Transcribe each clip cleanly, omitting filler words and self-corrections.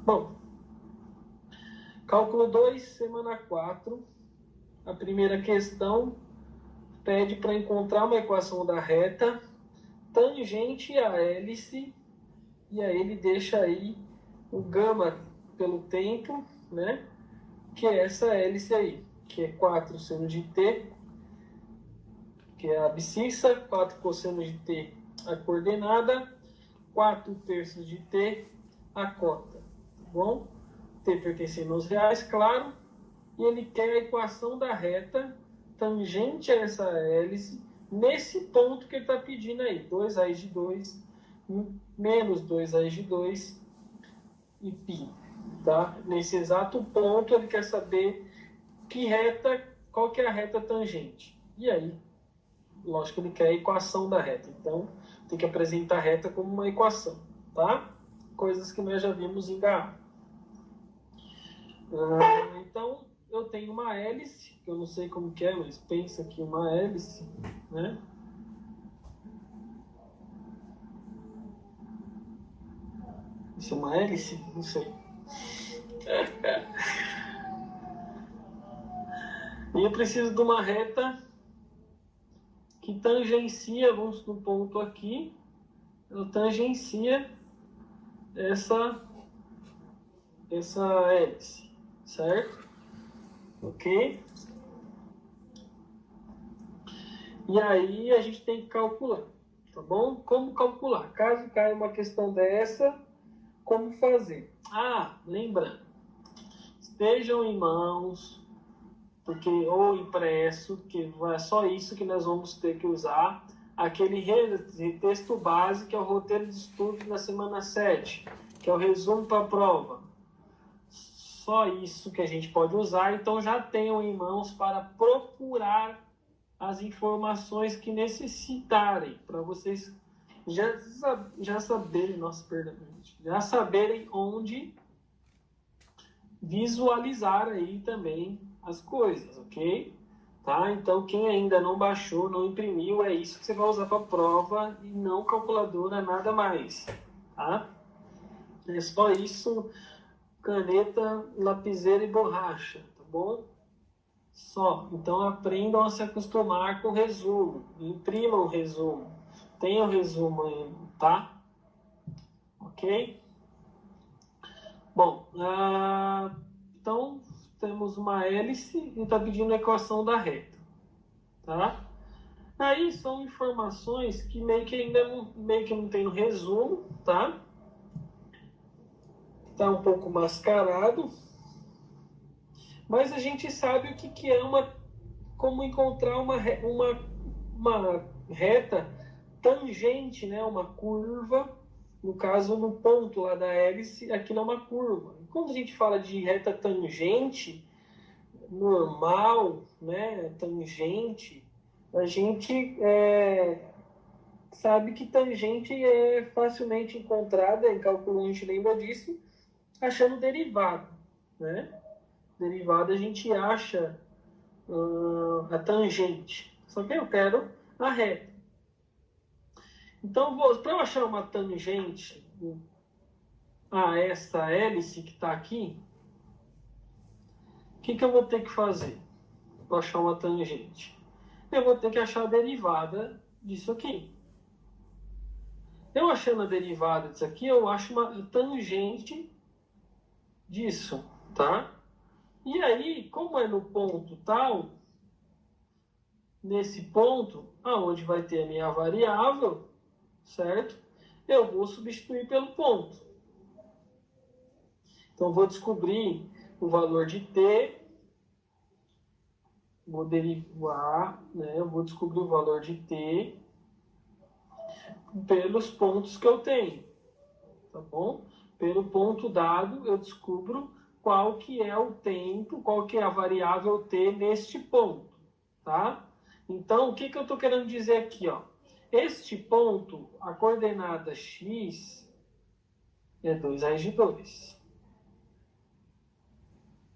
Bom, cálculo 2, semana 4. A primeira questão pede para encontrar uma equação da reta tangente à hélice, e aí ele deixa aí o gama pelo tempo, né? Que é essa hélice aí, que é 4 seno de t, que é a abscissa, 4 cosseno de t a coordenada, 4 terços de t a cota, tá bom? T pertencendo aos reais, claro, e ele quer a equação da reta tangente a essa hélice nesse ponto que ele está pedindo aí, 2 raiz de 2 menos 2 raiz de 2 e π. Tá? Nesse exato ponto ele quer saber que reta, qual que é a reta tangente. E aí, lógico, ele quer a equação da reta. Então, tem que apresentar a reta como uma equação. Tá? Coisas que nós já vimos em GA. Então, eu tenho uma hélice, que eu não sei como que é, mas pensa que uma hélice, né? Isso é uma hélice? Não sei. E eu preciso de uma reta que tangencia, vamos no ponto aqui, ela tangencia essa hélice, certo? Ok? E aí a gente tem que calcular, tá bom? Como calcular? Caso caia uma questão dessa, como fazer? Lembrando, estejam em mãos, porque ou impresso, que é só isso que nós vamos ter que usar, aquele texto base, que é o roteiro de estudo da semana 7, que é o resumo para a prova. Só isso que a gente pode usar, então já tenham em mãos para procurar as informações que necessitarem, para vocês já saberem, já saberem onde visualizar aí também as coisas, ok? Tá? Então, quem ainda não baixou, não imprimiu, é isso que você vai usar para a prova e não calculadora, nada mais, tá? É só isso, caneta, lapiseira e borracha, tá bom? Só. Então, aprendam a se acostumar com o resumo, imprimam o resumo, tenham o resumo aí, tá? Ok? Bom, então temos uma hélice e está pedindo a equação da reta, tá? Aí são informações que meio que não tem no resumo, tá? Tá um pouco mascarado, mas a gente sabe o que é como encontrar uma reta tangente, né? Uma curva, no caso no ponto lá da hélice, aqui não é uma curva. Quando a gente fala de reta tangente normal, né? Tangente, a gente sabe que tangente é facilmente encontrada, em cálculo 1 a gente lembra disso, achando derivada, né? Derivada a gente acha a tangente, só que eu quero a reta. Então, para eu achar uma tangente a essa hélice que está aqui, o que eu vou ter que fazer para achar uma tangente? Eu vou ter que achar a derivada disso aqui. Eu achando a derivada disso aqui, eu acho uma tangente disso, tá? E aí, como é no ponto tal, nesse ponto, aonde vai ter a minha variável, certo? Eu vou substituir pelo ponto. Então, vou descobrir o valor de t, vou derivar, né? Eu vou descobrir o valor de t pelos pontos que eu tenho, tá bom? Pelo ponto dado, eu descubro qual que é o tempo, qual que é a variável t neste ponto, tá? Então, o que eu estou querendo dizer aqui, ó? Este ponto, a coordenada x é 2 raiz de 2.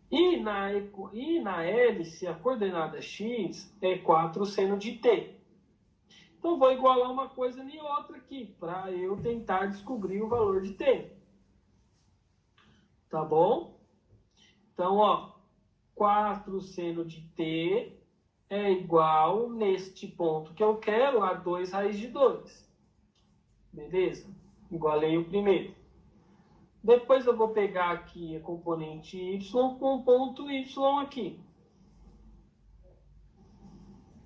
E na hélice, a coordenada x é 4 seno de t. Então, vou igualar uma coisa e outra aqui, para eu tentar descobrir o valor de t. Tá bom? Então, ó, 4 seno de t é igual, neste ponto que eu quero, a 2 raiz de 2. Beleza? Igualei o primeiro. Depois eu vou pegar aqui a componente y com o ponto y aqui.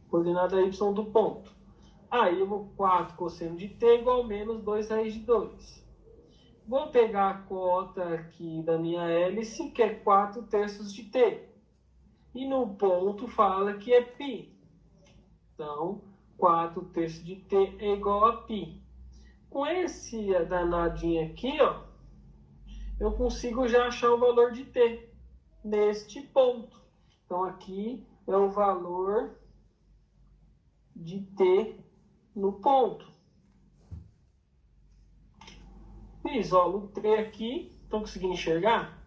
Coordenada y do ponto. Aí eu vou 4 cosseno de t igual menos 2 raiz de 2. Vou pegar a cota aqui da minha hélice, que é 4 terços de t. E no ponto fala que é π. Então, 4 terços de t é igual a π. Com esse danadinho aqui, ó, eu consigo já achar o valor de t neste ponto. Então, aqui é o valor de t no ponto. Isolo o t aqui. Estão conseguindo enxergar?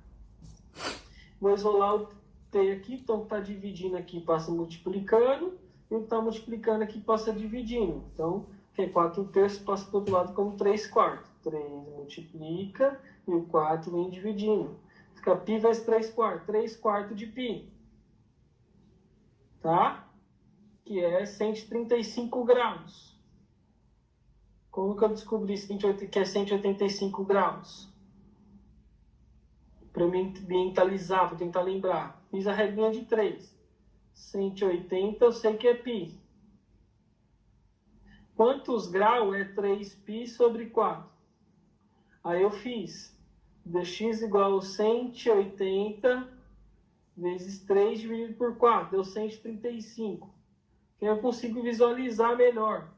Vou isolar o t aqui. Então, está dividindo aqui, passa multiplicando. E o que está multiplicando aqui passa dividindo. Então, que é 4 terços, passa do outro lado como 3 quartos. 3 multiplica e o 4 vem dividindo. Fica π vezes 3 quartos. 3 quartos de π. Tá? Que é 135 graus. Como que eu descobri que é 185 graus? Para mentalizar, para tentar lembrar. Fiz a regrinha de 3. 180 eu sei que é π. Quantos graus é 3π sobre 4? Aí eu fiz dx igual a 180 vezes 3 dividido por 4. Deu 135. Que eu consigo visualizar melhor.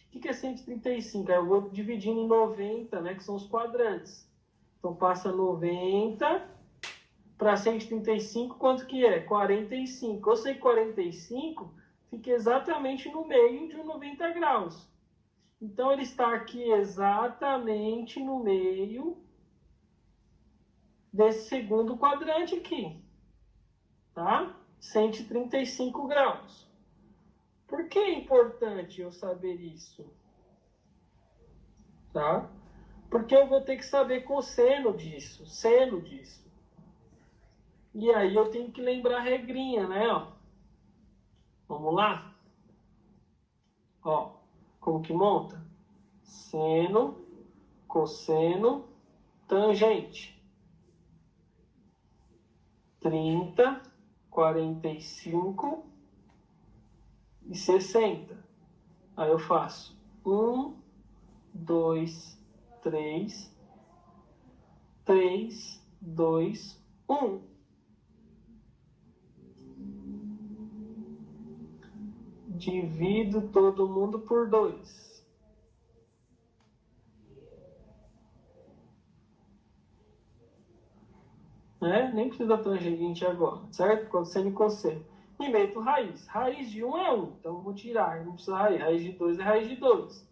O que é 135? Aí eu vou dividindo em 90, né, que são os quadrantes. Então passa 90 para 135, quanto que é? 45. Eu sei que 45 fica exatamente no meio de um 90 graus. Então ele está aqui exatamente no meio desse segundo quadrante aqui. Tá? 135 graus. Por que é importante eu saber isso? Tá? Porque eu vou ter que saber cosseno disso, seno disso. E aí eu tenho que lembrar a regrinha, né? Ó. Vamos lá? Ó, como que monta? Seno, cosseno, tangente. 30, 45 e 60. Aí eu faço 1, 2, 3, 3, 2, 1. Divido todo mundo por 2. Né? Nem precisa da tangente agora, certo? Cosseno e cosseno. E meto raiz. Raiz de 1 é 1, então eu vou tirar, não precisa raiz. Raiz de 2 é raiz de 2.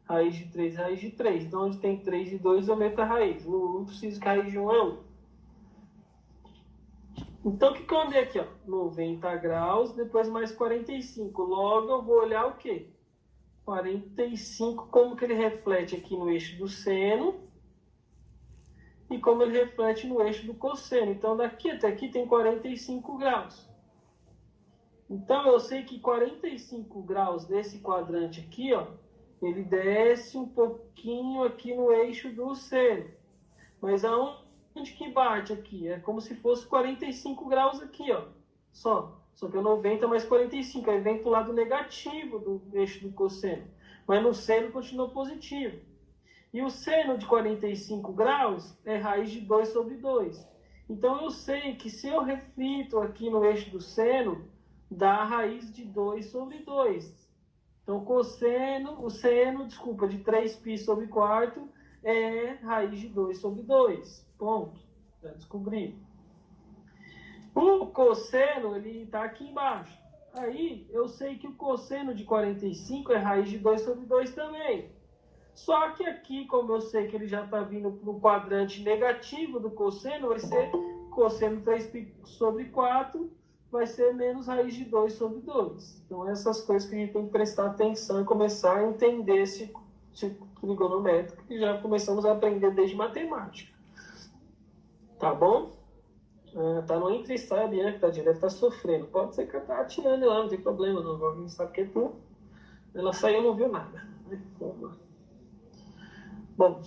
Raiz de 3 é raiz de 3. Então, onde tem 3 e 2, eu meto a raiz. Não preciso que a raiz de 1 é 1. Então, o que eu andei aqui? Ó? 90 graus, depois mais 45. Logo, eu vou olhar o quê? 45, como que ele reflete aqui no eixo do seno e como ele reflete no eixo do cosseno. Então, daqui até aqui tem 45 graus. Então, eu sei que 45 graus desse quadrante aqui, ó, ele desce um pouquinho aqui no eixo do seno. Mas aonde que bate aqui? É como se fosse 45 graus aqui, ó. Só que é 90 mais 45. Aí vem para o lado negativo do eixo do cosseno. Mas no seno continua positivo. E o seno de 45 graus é raiz de 2 sobre 2. Então, eu sei que se eu reflito aqui no eixo do seno, dá a raiz de 2 sobre 2. Então, o seno de 3π sobre 4 é raiz de 2 sobre 2. Ponto. Já descobri. O cosseno, ele está aqui embaixo. Aí, eu sei que o cosseno de 45 é raiz de 2 sobre 2 também. Só que aqui, como eu sei que ele já está vindo para o quadrante negativo do cosseno, vai ser cosseno 3π sobre 4, vai ser menos raiz de 2 sobre 2. Então, essas coisas que a gente tem que prestar atenção e começar a entender esse trigonométrico, que já começamos a aprender desde matemática. Tá bom? Tá no entre e sai, a Bianca, tadinha, deve estar sofrendo. Pode ser que ela tá atirando lá, não tem problema, não. Agora não sabe o que é tu. Ela saiu e não viu nada. Bom,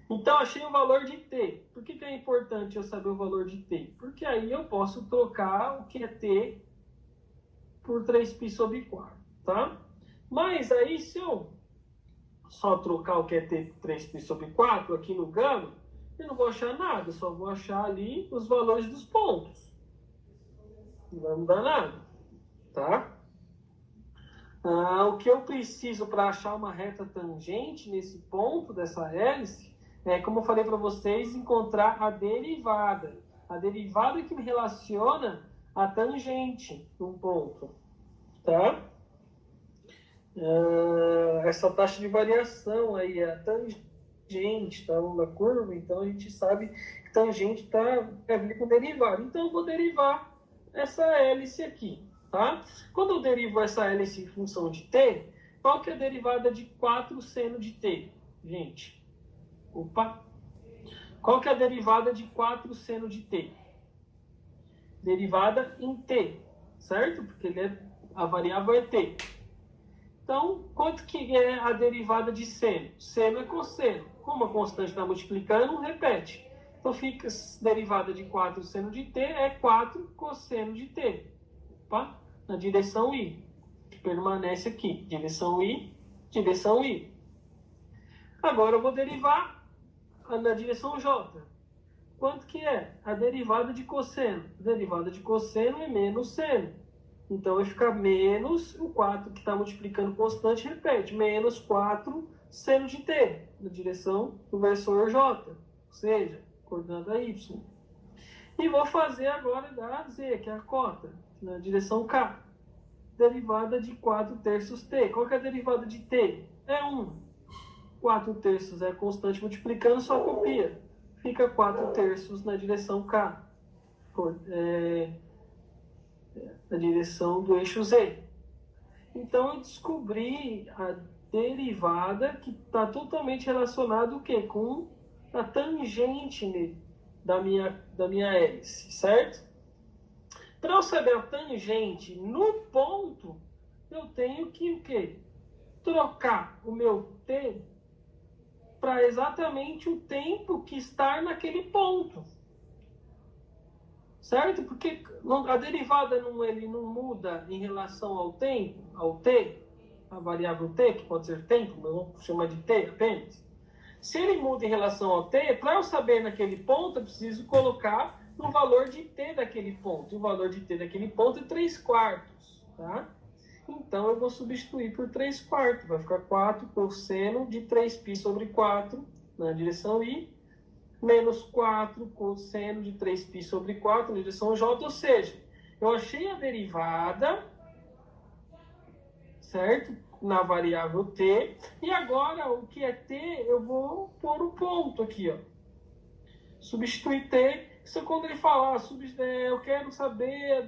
então achei o valor de t. Por que é importante eu saber o valor de t? Porque aí eu posso trocar o que é t por 3π sobre 4, tá? Mas aí se eu só trocar o que é t por 3π sobre 4 aqui no gama, eu não vou achar nada, só vou achar ali os valores dos pontos. Não vai mudar nada, tá? O que eu preciso para achar uma reta tangente nesse ponto dessa hélice é, como eu falei para vocês, encontrar a derivada. A derivada que me relaciona a tangente num ponto, tá? Essa taxa de variação aí, a tangente, tá? Da curva, então a gente sabe que tangente tá a ver com derivada. Então eu vou derivar essa hélice aqui, tá? Quando eu derivo essa hélice em função de t, qual que é a derivada de 4 seno de t, gente? Opa! Qual que é a derivada de 4 seno de t? Derivada em t, certo? Porque a variável é t. Então, quanto que é a derivada de seno? Seno é cosseno. Como a constante está multiplicando, repete. Então, fica derivada de 4 seno de t é 4 cosseno de t. Opa, na direção i. Permanece aqui. Direção i, direção i. Agora eu vou derivar na direção j. Quanto que é? A derivada de cosseno. A derivada de cosseno é menos seno. Então, vai ficar menos o 4 que está multiplicando constante, repete, menos 4 seno de t, na direção do versor j, ou seja, coordenada y. E vou fazer agora da z, que é a cota, na direção k. Derivada de 4 terços t. Qual que é a derivada de t? É 1. 4 terços é constante multiplicando, só copia. Fica 4 terços na direção k. Na direção do eixo z. Então eu descobri a derivada que está totalmente relacionada com a tangente da minha hélice, certo? Para eu saber a tangente no ponto, eu tenho que o quê? Trocar o meu t para exatamente o tempo que está naquele ponto. Certo? Porque a derivada ele não muda em relação ao tempo, ao t, a variável t, que pode ser tempo, mas vamos chamar de t apenas. Se ele muda em relação ao t, para eu saber naquele ponto, eu preciso colocar no valor de t daquele ponto. E o valor de t daquele ponto é 3/4, tá? Então, eu vou substituir por 3/4. Vai ficar 4 cosseno de 3π sobre 4 na direção i, menos 4 cosseno de 3π sobre 4 na direção j, ou seja, eu achei a derivada, certo? Na variável t, e agora o que é t, eu vou pôr o ponto aqui, ó. Substituir t, isso é quando ele falar, eu quero saber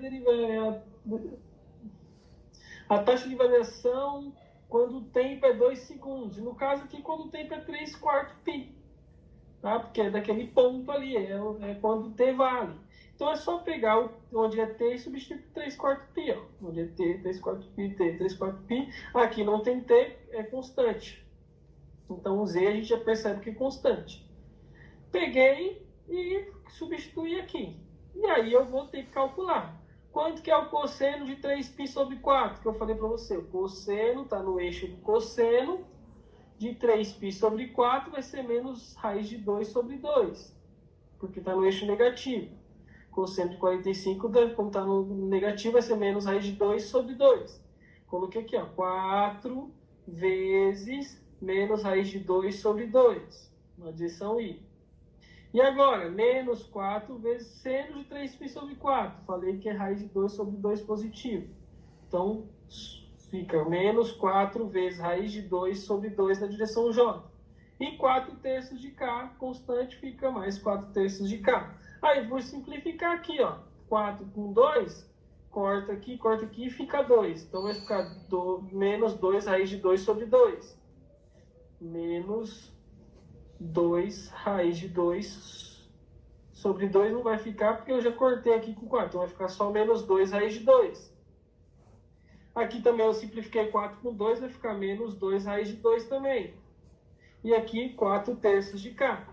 a taxa de variação quando o tempo é 2 segundos. E no caso aqui, quando o tempo é 3/4 π. Tá? Porque é daquele ponto ali, é quando t vale. Então é só pegar onde é t e substituir por 3/4 π. Ó. Onde é t, 3/4 π, t, 3/4 π. Aqui não tem t, é constante. Então o z a gente já percebe que é constante. Peguei e substituí aqui. E aí eu vou ter que calcular. Quanto que é o cosseno de 3π sobre 4? Que eu falei para você. O cosseno está no eixo do cosseno de 3π sobre 4 vai ser menos raiz de 2 sobre 2. Porque está no eixo negativo. Cosseno de 45, como está no negativo, vai ser menos raiz de 2 sobre 2. Coloquei aqui, ó, 4 vezes menos raiz de 2 sobre 2. Na direção i. E agora, menos 4 vezes seno de 3π sobre 4. Falei que é raiz de 2 sobre 2 positivo. Então, fica menos 4 vezes raiz de 2 sobre 2 na direção j. E 4 terços de k, constante, fica mais 4 terços de k. Aí, vou simplificar aqui, ó. 4 com 2, corta aqui e fica 2. Então, vai ficar menos 2 raiz de 2 sobre 2. Menos 2 raiz de 2 Sobre 2 não vai ficar, porque eu já cortei aqui com 4. Então vai ficar só menos 2 raiz de 2. Aqui também eu simplifiquei 4 com 2, vai ficar menos 2 raiz de 2 também. E aqui 4 terços de K.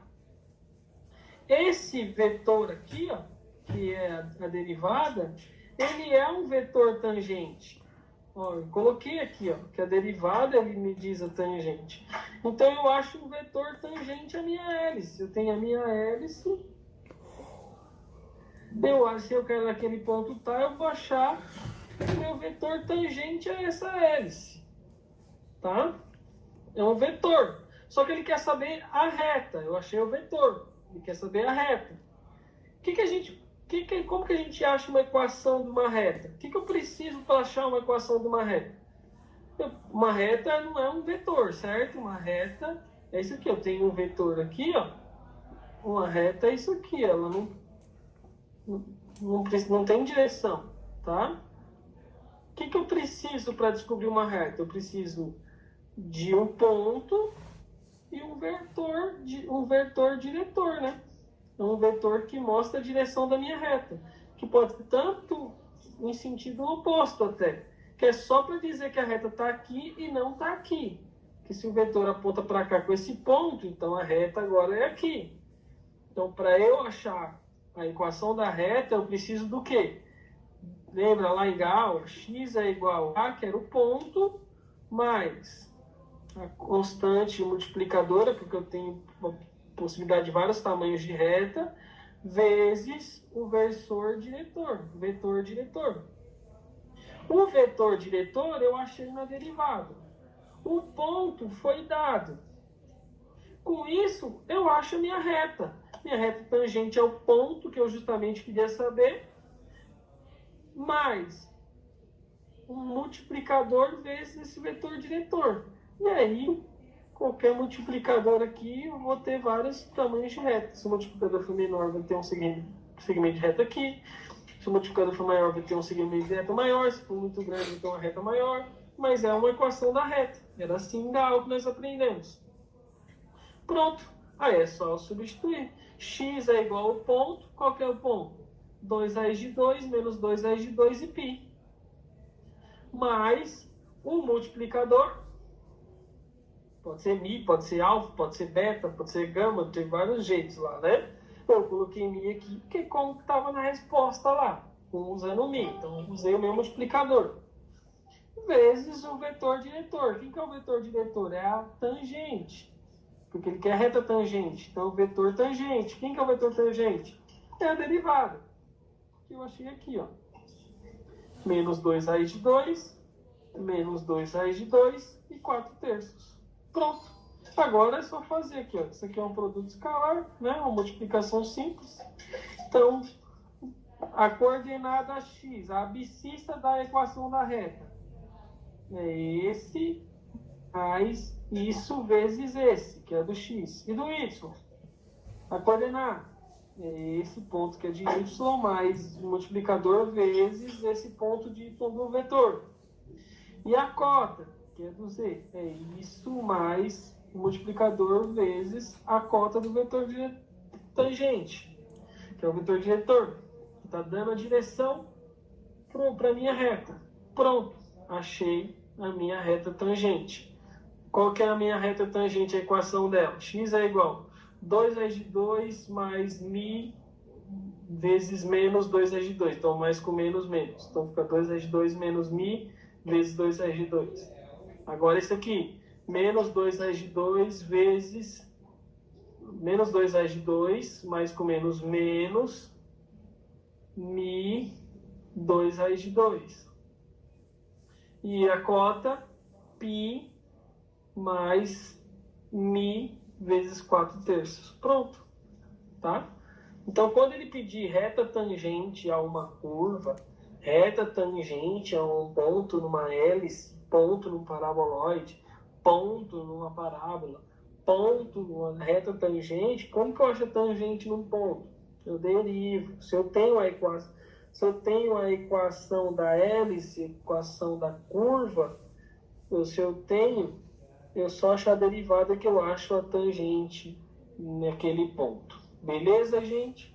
Esse vetor aqui, ó, que é a derivada, ele é um vetor tangente. Ó, eu coloquei aqui, ó, que a derivada ele me diz a tangente. Então eu acho um vetor tangente à minha hélice. Eu tenho a minha hélice. Se eu quero naquele ponto tá, eu vou achar o meu vetor tangente a essa hélice. Tá? É um vetor. Só que ele quer saber a reta. Eu achei o vetor. Ele quer saber a reta. Como que a gente acha uma equação de uma reta? O que eu preciso para achar uma equação de uma reta? Uma reta não é um vetor, certo? Uma reta é isso aqui. Eu tenho um vetor aqui, ó. Uma reta é isso aqui. Ela não tem direção, tá? O que eu preciso para descobrir uma reta? Eu preciso de um ponto e um vetor diretor, né? É um vetor que mostra a direção da minha reta, que pode ser tanto em sentido oposto até, que é só para dizer que a reta está aqui e não está aqui. Que se o vetor aponta para cá com esse ponto, então a reta agora é aqui. Então, para eu achar a equação da reta, eu preciso do quê? Lembra lá em Gauss, x é igual a, que era o ponto, mais a constante multiplicadora, porque eu tenho possibilidade de vários tamanhos de reta, vezes o vetor diretor. O vetor diretor eu achei na derivada. O ponto foi dado. Com isso, eu acho a minha reta. Minha reta tangente é o ponto que eu justamente queria saber, mais um multiplicador vezes esse vetor diretor. E aí, qualquer multiplicador aqui, eu vou ter vários tamanhos de reta. Se o multiplicador for menor, vai ter um segmento de reta aqui. Se o multiplicador for maior, vai ter um segmento de reta maior. Se for muito grande, vai ter uma reta maior. Mas é uma equação da reta. Era assim da aula que nós aprendemos. Pronto. Aí é só substituir. X é igual ao ponto. Qual que é o ponto? 2 raiz de 2 menos 2 raiz de 2 e π. Mais o multiplicador. Pode ser mi, pode ser alfa, pode ser beta, pode ser gama, tem vários jeitos lá, né? Eu coloquei mi aqui, porque como estava na resposta lá, usando mi. Então, usei o meu multiplicador. Vezes o vetor diretor. Quem que é o vetor diretor? É a tangente. Porque ele quer reta tangente. Então, o vetor tangente. Quem que é o vetor tangente? É a derivada. Que eu achei aqui, ó. Menos 2 raiz de 2, menos 2 raiz de 2 e 4 terços. Pronto. Agora é só fazer aqui, ó. Isso aqui é um produto escalar, né? Uma multiplicação simples. Então, a coordenada x, a abscissa da equação da reta, é esse mais isso vezes esse, que é do x. E do y? A coordenada é esse ponto que é de y mais o multiplicador vezes esse ponto de y do vetor. E a cota, que é do z, é isso mais o multiplicador vezes a cota do vetor tangente, que é o vetor diretor, que está dando a direção para a minha reta. Pronto, achei a minha reta tangente. Qual que é a minha reta tangente, a equação dela? X é igual a 2 raiz de 2 mais mi vezes menos 2 raiz de 2. Então, mais com menos, menos. Então, fica 2 raiz de 2 menos mi vezes 2 raiz de 2. Agora, isso aqui. Menos 2 raiz de 2 vezes menos 2 raiz de 2, mais com menos, menos mi 2 raiz de 2. E a cota, π mais mi vezes 4 terços. Pronto. Tá? Então, quando ele pedir reta tangente a uma curva, reta tangente a um ponto numa hélice, ponto num paraboloide, ponto numa parábola, ponto numa reta tangente, como que eu acho a tangente num ponto? Eu derivo. Se eu tenho a equação da hélice, equação da curva, eu só acho a derivada que eu acho a tangente naquele ponto. Beleza, gente?